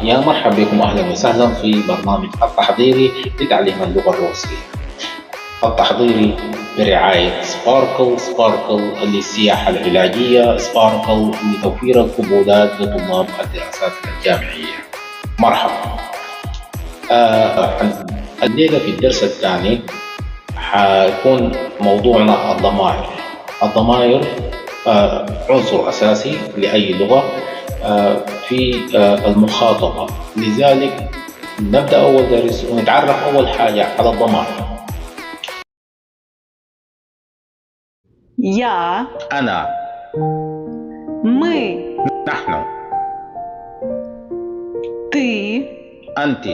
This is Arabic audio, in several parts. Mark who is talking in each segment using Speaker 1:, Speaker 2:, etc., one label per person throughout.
Speaker 1: يا مرحبا بكم أهلا وسهلا في برنامج التحضيري لتعليم اللغة الروسية. التحضيري برعاية سباركل للسياحة العلاجية، سباركل لتوفير القبولات لطلاب الدراسات الجامعية. مرحبا. الليلة في الدرس الثاني حيكون موضوعنا الضمائر. الضمائر عنصر أساسي لأي لغة في المخاطبة، لذلك نبدأ أول درس ونتعرف أول حاجة على الضمائر.
Speaker 2: Я,
Speaker 1: أنا،
Speaker 2: мы,
Speaker 1: نحن،
Speaker 2: ты,
Speaker 1: أنت،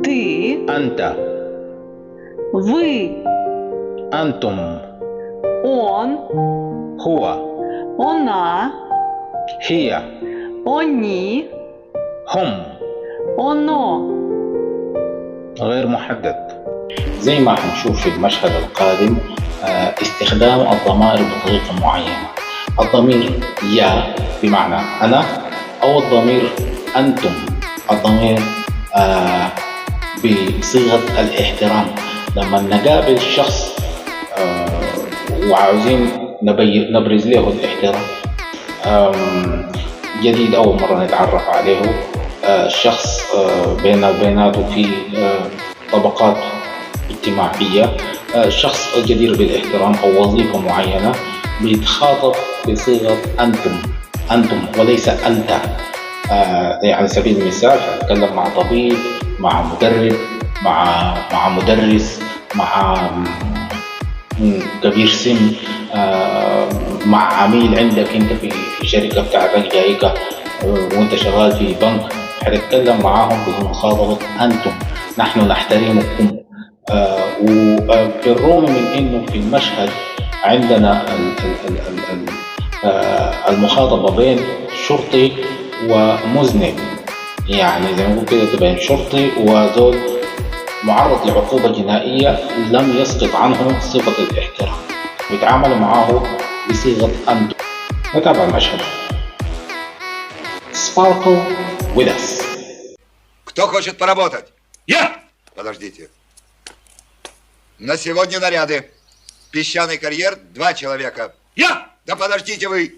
Speaker 2: ты,
Speaker 1: أنت،
Speaker 2: вы,
Speaker 1: أنتم،
Speaker 2: он,
Speaker 1: هو،
Speaker 2: она,
Speaker 1: هي،
Speaker 2: они,
Speaker 1: هم.
Speaker 2: оно.
Speaker 1: غير محدد. زي ما حنشوف في المشهد القادم استخدام الضمائر بطريقة معينة. الضمير يا بمعنى أنا، أو الضمير أنتم، الضمير بصيغة الاحترام. لما نقابل شخص وعاوزين نبرز له الاحترام، جديد أول مرة نتعرف عليه، شخص بيناته في طبقات اجتماعية، شخص جدير بالاحترام أو وظيفة معينة، بيتخاطب بصيغة أنتم وليس أنت. على سبيل المثال هتكلم مع طبيب، مع مدرب، مع مدرس، مع كبير سن، مع عميل عندك انت في شركة بتاعتك جايكا، وانت شغال في بنك، هتتكلم معاهم بمخاطبة أنتم. نحن نحترمكم. وبالرغم من انه في المشهد عندنا المخاطبة بين شرطي ومذنب، يعني زي ما نقول كده بين شرطي وزول معرض لعقوبة جنائية لم يسقط عنه صفة الاحترام، بيتعاملوا معه بصيغة أنتم. نتابع المشهد. Sparkle with us.
Speaker 3: Кто хочет поработать?
Speaker 4: Я!
Speaker 3: Подождите. На сегодня наряды. Песчаный карьер, 2 человека.
Speaker 4: Я!
Speaker 3: Да подождите вы.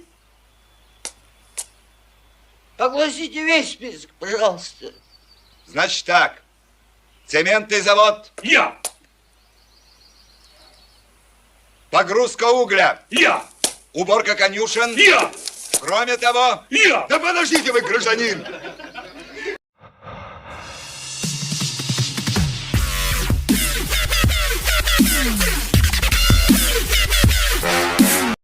Speaker 5: Огласите весь список, пожалуйста.
Speaker 3: Значит так. Цементный завод.
Speaker 4: Я!
Speaker 3: Погрузка угля.
Speaker 4: Я!
Speaker 3: Уборка конюшен.
Speaker 4: Я!
Speaker 3: Кроме того...
Speaker 4: Я!
Speaker 3: Да подождите вы, гражданин.